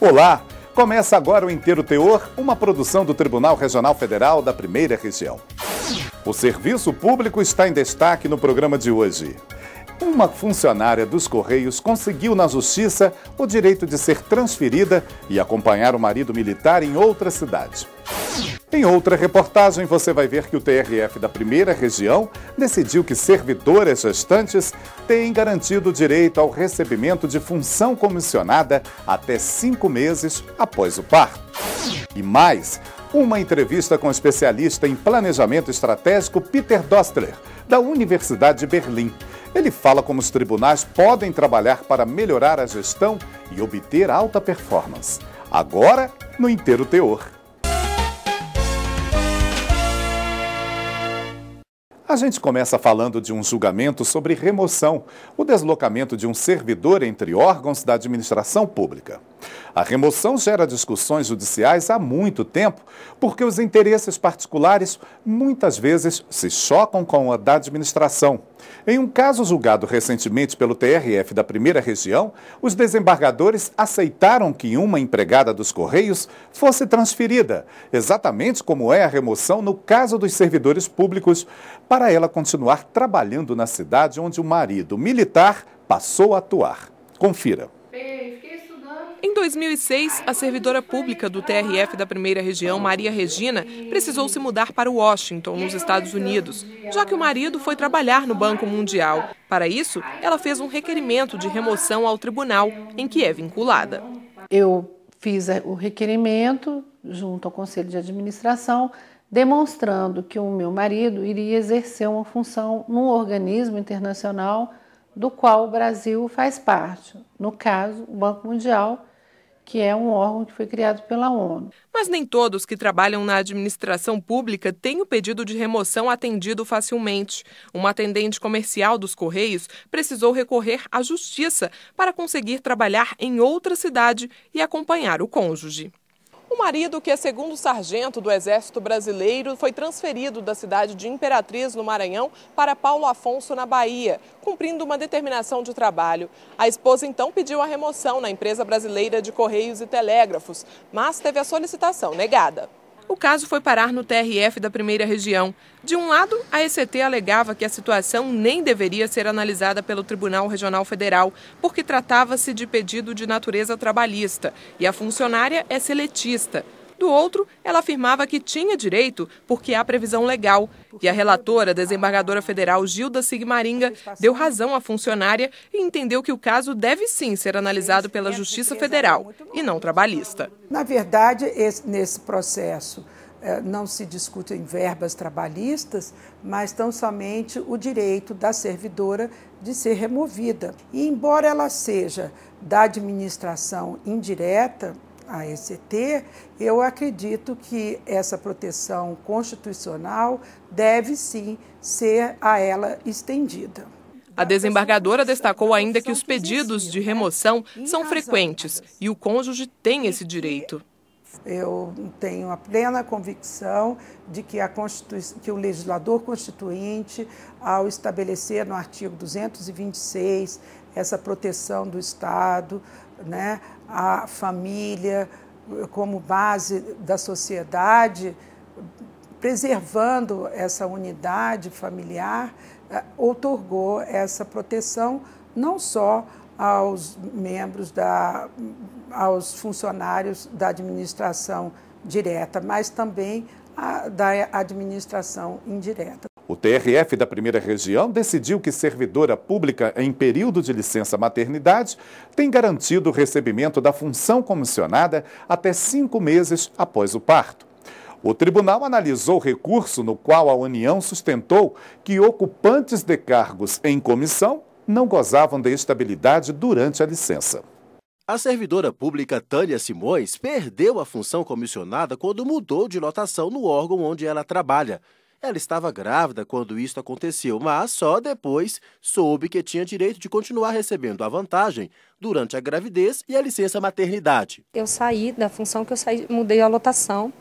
Olá! Começa agora o Inteiro Teor, uma produção do Tribunal Regional Federal da Primeira Região. O serviço público está em destaque no programa de hoje. Uma funcionária dos Correios conseguiu na Justiça o direito de ser transferida e acompanhar o marido militar em outra cidade. Em outra reportagem, você vai ver que o TRF da Primeira Região decidiu que servidoras gestantes têm garantido o direito ao recebimento de função comissionada até 5 meses após o parto. E mais, uma entrevista com o especialista em planejamento estratégico Peter Dostler, da Universidade de Berlim. Ele fala como os tribunais podem trabalhar para melhorar a gestão e obter alta performance. Agora, no Inteiro Teor. A gente começa falando de um julgamento sobre remoção, o deslocamento de um servidor entre órgãos da administração pública. A remoção gera discussões judiciais há muito tempo, porque os interesses particulares muitas vezes se chocam com a da administração. Em um caso julgado recentemente pelo TRF da Primeira Região, os desembargadores aceitaram que uma empregada dos Correios fosse transferida, exatamente como é a remoção no caso dos servidores públicos, para ela continuar trabalhando na cidade onde o marido militar passou a atuar. Confira. Em 2006, a servidora pública do TRF da Primeira Região, Maria Regina, precisou se mudar para Washington, nos Estados Unidos, já que o marido foi trabalhar no Banco Mundial. Para isso, ela fez um requerimento de remoção ao tribunal, em que é vinculada. Eu fiz o requerimento junto ao Conselho de Administração, demonstrando que o meu marido iria exercer uma função num organismo internacional do qual o Brasil faz parte, no caso, o Banco Mundial, que é um órgão que foi criado pela ONU. Mas nem todos que trabalham na administração pública têm o pedido de remoção atendido facilmente. Uma atendente comercial dos Correios precisou recorrer à Justiça para conseguir trabalhar em outra cidade e acompanhar o cônjuge. O marido, que é segundo sargento do Exército Brasileiro, foi transferido da cidade de Imperatriz, no Maranhão, para Paulo Afonso, na Bahia, cumprindo uma determinação de trabalho. A esposa, então, pediu a remoção na empresa brasileira de Correios e Telégrafos, mas teve a solicitação negada. O caso foi parar no TRF da Primeira Região. De um lado, a ECT alegava que a situação nem deveria ser analisada pelo Tribunal Regional Federal, porque tratava-se de pedido de natureza trabalhista e a funcionária é seletista. Do outro, ela afirmava que tinha direito porque há previsão legal. E a relatora, desembargadora federal Gilda Sigmaringa, deu razão à funcionária e entendeu que o caso deve sim ser analisado pela Justiça Federal e não trabalhista. Na verdade, nesse processo não se discutem verbas trabalhistas, mas tão somente o direito da servidora de ser removida. E embora ela seja da administração indireta, a ECT, eu acredito que essa proteção constitucional deve sim ser a ela estendida. A desembargadora destacou ainda que os pedidos de remoção são frequentes e o cônjuge tem esse direito. Eu tenho a plena convicção de que, que o legislador constituinte, ao estabelecer no artigo 226 essa proteção do Estado, né, a família como base da sociedade, preservando essa unidade familiar, outorgou essa proteção não só aos membros aos funcionários da administração direta, mas também da administração indireta. O TRF da Primeira Região decidiu que servidora pública em período de licença maternidade tem garantido o recebimento da função comissionada até 5 meses após o parto. O tribunal analisou o recurso no qual a União sustentou que ocupantes de cargos em comissão não gozavam de estabilidade durante a licença. A servidora pública Tânia Simões perdeu a função comissionada quando mudou de lotação no órgão onde ela trabalha. Ela estava grávida quando isso aconteceu, mas só depois soube que tinha direito de continuar recebendo a vantagem durante a gravidez e a licença maternidade. Eu saí da função mudei a lotação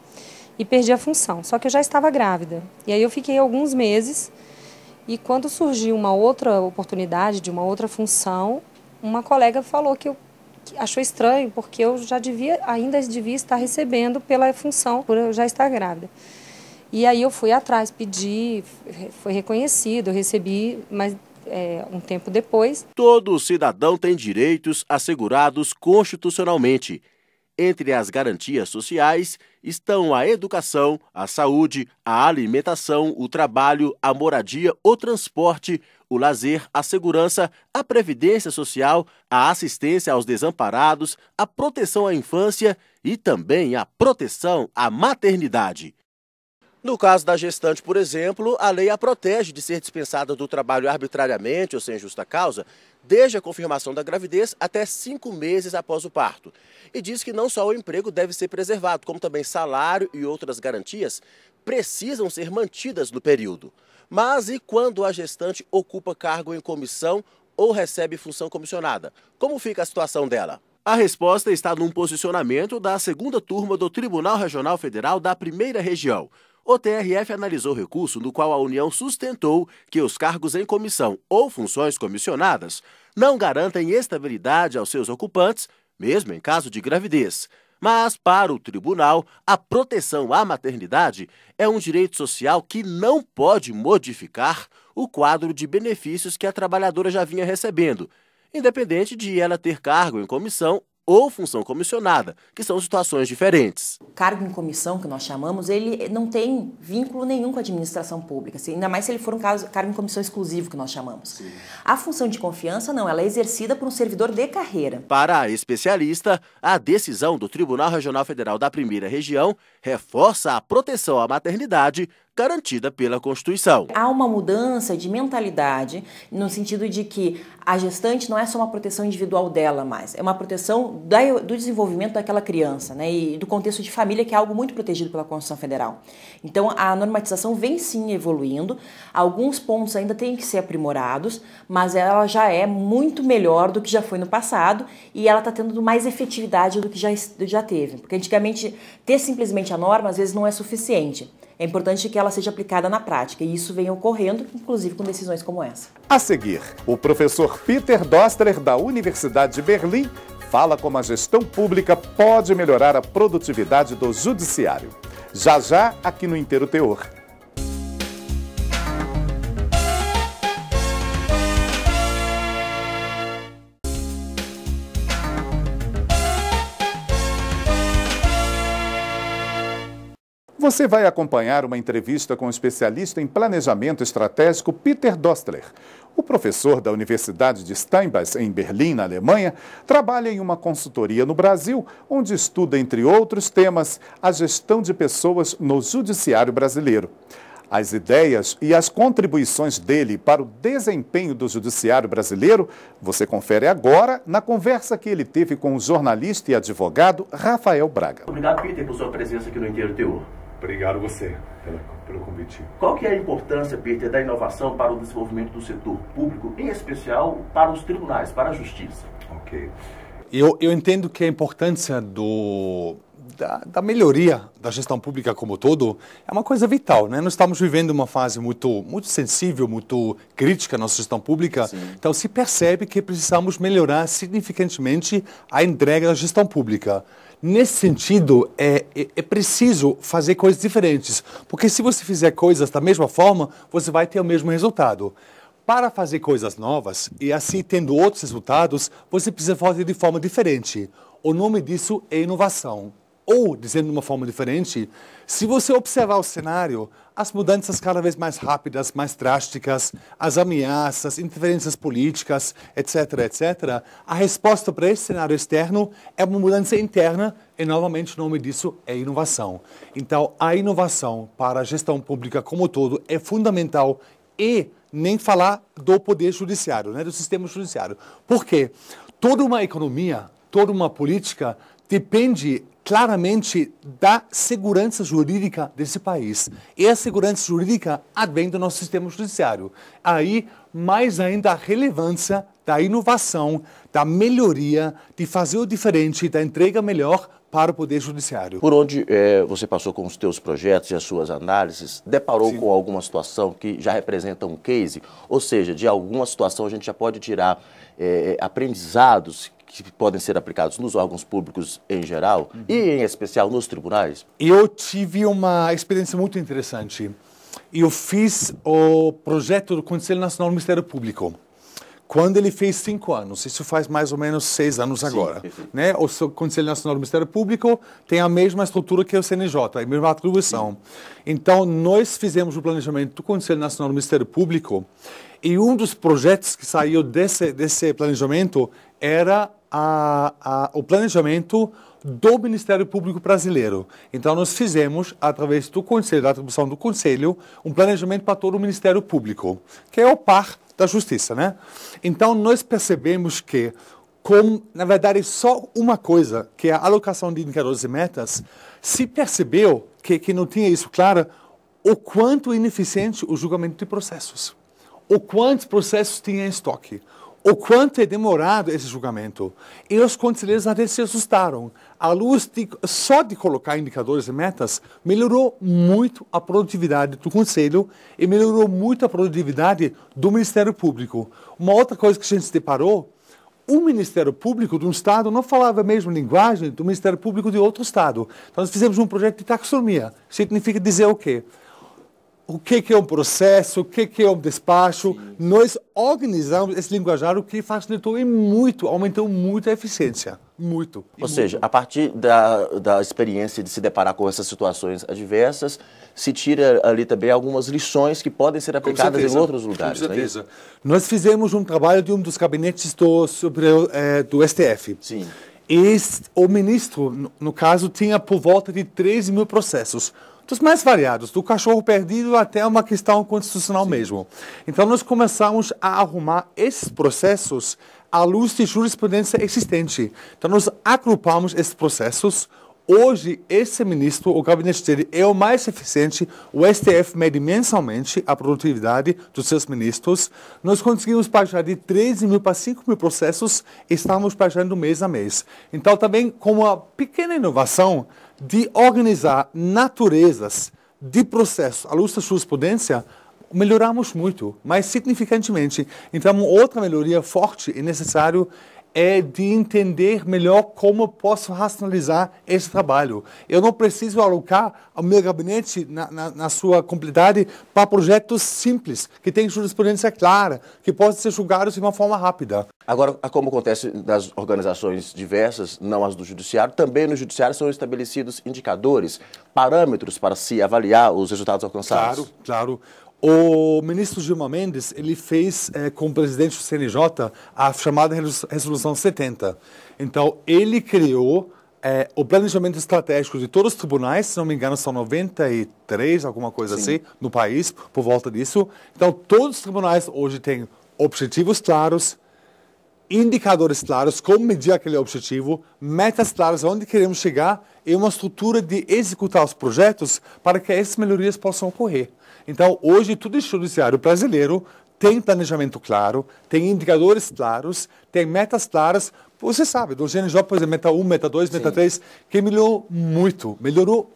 e perdi a função, só que eu já estava grávida. E aí eu fiquei alguns meses e quando surgiu uma outra oportunidade de uma outra função, uma colega falou que eu achou estranho, porque eu ainda devia estar recebendo pela função, por eu já estar grávida. E aí eu fui atrás, pedi, foi reconhecido, eu recebi, mas um tempo depois. Todo cidadão tem direitos assegurados constitucionalmente. Entre as garantias sociais estão a educação, a saúde, a alimentação, o trabalho, a moradia, o transporte, o lazer, a segurança, a previdência social, a assistência aos desamparados, a proteção à infância e também a proteção à maternidade. No caso da gestante, por exemplo, a lei a protege de ser dispensada do trabalho arbitrariamente ou sem justa causa, desde a confirmação da gravidez até 5 meses após o parto. E diz que não só o emprego deve ser preservado, como também salário e outras garantias precisam ser mantidas no período. Mas e quando a gestante ocupa cargo em comissão ou recebe função comissionada? Como fica a situação dela? A resposta está num posicionamento da 2ª turma do Tribunal Regional Federal da 1ª Região. O TRF analisou o recurso no qual a União sustentou que os cargos em comissão ou funções comissionadas não garantem estabilidade aos seus ocupantes, mesmo em caso de gravidez. Mas, para o tribunal, a proteção à maternidade é um direito social que não pode modificar o quadro de benefícios que a trabalhadora já vinha recebendo, independente de ela ter cargo em comissão ou função comissionada, que são situações diferentes. O cargo em comissão, que nós chamamos, ele não tem vínculo nenhum com a administração pública, ainda mais se ele for um cargo em comissão exclusivo, que nós chamamos. Sim. A função de confiança, não, ela é exercida por um servidor de carreira. Para a especialista, a decisão do Tribunal Regional Federal da 1ª Região reforça a proteção à maternidade garantida pela Constituição. Há uma mudança de mentalidade no sentido de que a gestante não é só uma proteção individual dela mais, é uma proteção do desenvolvimento daquela criança, né, e do contexto de família, que é algo muito protegido pela Constituição Federal. Então, a normatização vem sim evoluindo, alguns pontos ainda têm que ser aprimorados, mas ela já é muito melhor do que já foi no passado e ela está tendo mais efetividade do que já teve, porque antigamente ter simplesmente a norma às vezes não é suficiente. É importante que ela seja aplicada na prática, e isso vem ocorrendo, inclusive com decisões como essa. A seguir, o professor Peter Dostler, da Universidade de Berlim, fala como a gestão pública pode melhorar a produtividade do judiciário. Já já, aqui no Inteiro Teor. Você vai acompanhar uma entrevista com o especialista em planejamento estratégico Peter Dostler. O professor da Universidade de Steinbach, em Berlim, na Alemanha, trabalha em uma consultoria no Brasil, onde estuda, entre outros temas, a gestão de pessoas no judiciário brasileiro. As ideias e as contribuições dele para o desempenho do judiciário brasileiro, você confere agora na conversa que ele teve com o jornalista e advogado Rafael Braga. Obrigado, Peter, por sua presença aqui no Inteiro Teor. Obrigado você pelo convite. Qual que é a importância, Peter, da inovação para o desenvolvimento do setor público, em especial para os tribunais, para a justiça? Ok. Eu entendo que a importância da melhoria da gestão pública como todo é uma coisa vital, né? Nós estamos vivendo uma fase muito sensível, muito crítica na nossa gestão pública. Sim. Então se percebe que precisamos melhorar significativamente a entrega da gestão pública. Nesse sentido, é preciso fazer coisas diferentes, porque se você fizer coisas da mesma forma, você vai ter o mesmo resultado. Para fazer coisas novas e assim tendo outros resultados, você precisa fazer de forma diferente. O nome disso é inovação. Ou, dizendo de uma forma diferente, se você observar o cenário, as mudanças cada vez mais rápidas, mais drásticas, as ameaças, interferências políticas, etc., etc., a resposta para esse cenário externo é uma mudança interna e, novamente, o nome disso é inovação. Então, a inovação para a gestão pública como todo é fundamental e nem falar do poder judiciário, né, do sistema judiciário. Por quê? Toda uma economia, toda uma política depende claramente da segurança jurídica desse país. E a segurança jurídica advém do nosso sistema judiciário. Aí, mais ainda a relevância da inovação, da melhoria, de fazer o diferente, da entrega melhor para o Poder Judiciário. Por onde você passou com os teus projetos e as suas análises, deparou Sim. com alguma situação que já representa um case? Ou seja, de alguma situação a gente já pode tirar aprendizados que podem ser aplicados nos órgãos públicos em geral e, em especial, nos tribunais? Eu tive uma experiência muito interessante. Eu fiz o projeto do Conselho Nacional do Ministério Público quando ele fez 5 anos. Isso faz mais ou menos 6 anos agora. Né? O Conselho Nacional do Ministério Público tem a mesma estrutura que o CNJ, a mesma atribuição. Então, nós fizemos o planejamento do Conselho Nacional do Ministério Público e um dos projetos que saiu desse planejamento era o planejamento do Ministério Público Brasileiro. Então, nós fizemos, através do Conselho, da atribuição do Conselho, um planejamento para todo o Ministério Público, que é o par da Justiça, né? Então, nós percebemos que, na verdade, só uma coisa, que é a alocação de indicadores e metas, se percebeu que não tinha isso claro, o quanto ineficiente o julgamento de processos, o quantos processos tinha em estoque, o quanto é demorado esse julgamento. E os conselheiros até se assustaram. À luz só de colocar indicadores e metas, melhorou muito a produtividade do Conselho e melhorou muito a produtividade do Ministério Público. Uma outra coisa que a gente se deparou, o Ministério Público de um Estado não falava a mesma linguagem do Ministério Público de outro Estado. Então, nós fizemos um projeto de taxonomia. Significa dizer o quê? O que é um processo, o que é um despacho. Sim. Nós organizamos esse linguajar, o que facilitou muito, aumentou muito a eficiência. Muito. Ou seja, a partir da experiência de se deparar com essas situações adversas, se tira ali também algumas lições que podem ser aplicadas em outros lugares. Com certeza. Não é isso? Nós fizemos um trabalho de um dos gabinetes do STF. Sim. E o ministro, no caso, tinha por volta de 13 mil processos. Dos mais variados, do cachorro perdido até uma questão constitucional mesmo. Então, nós começamos a arrumar esses processos à luz de jurisprudência existente. Então, nós agrupamos esses processos. Hoje, esse ministro, o gabinete dele, é o mais eficiente. O STF mede mensalmente a produtividade dos seus ministros. Nós conseguimos baixar de 13 mil para 5 mil processos e estamos baixando mês a mês. Então, também, com uma pequena inovação de organizar naturezas de processos à luz da jurisprudência, melhoramos muito, mas significantemente. Então, outra melhoria forte e necessária é de entender melhor como posso racionalizar esse trabalho. Eu não preciso alocar o meu gabinete na sua completude para projetos simples, que têm jurisprudência clara, que podem ser julgados de uma forma rápida. Agora, como acontece nas organizações diversas, não as do Judiciário, também no Judiciário são estabelecidos indicadores, parâmetros para se avaliar os resultados alcançados. Claro. O ministro Gilmar Mendes, ele fez com o presidente do CNJ a chamada Resolução 70. Então, ele criou o planejamento estratégico de todos os tribunais, se não me engano, são 93, alguma coisa assim, no país, por volta disso. Então, todos os tribunais hoje têm objetivos claros, indicadores claros, como medir aquele objetivo, metas claras, onde queremos chegar e uma estrutura de executar os projetos para que essas melhorias possam ocorrer. Então, hoje, todo o judiciário brasileiro tem planejamento claro, tem indicadores claros, tem metas claras. Você sabe, do GNJ, por exemplo, meta 1, meta 2, meta 3, que melhorou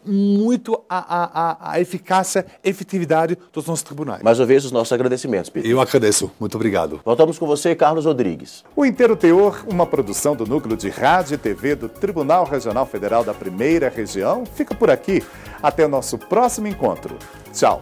muito a eficácia, efetividade dos nossos tribunais. Mais uma vez, os nossos agradecimentos, Pedro. Eu agradeço. Muito obrigado. Voltamos com você, Carlos Rodrigues. O Inteiro Teor, uma produção do Núcleo de Rádio e TV do Tribunal Regional Federal da Primeira Região, fica por aqui. Até o nosso próximo encontro. Tchau.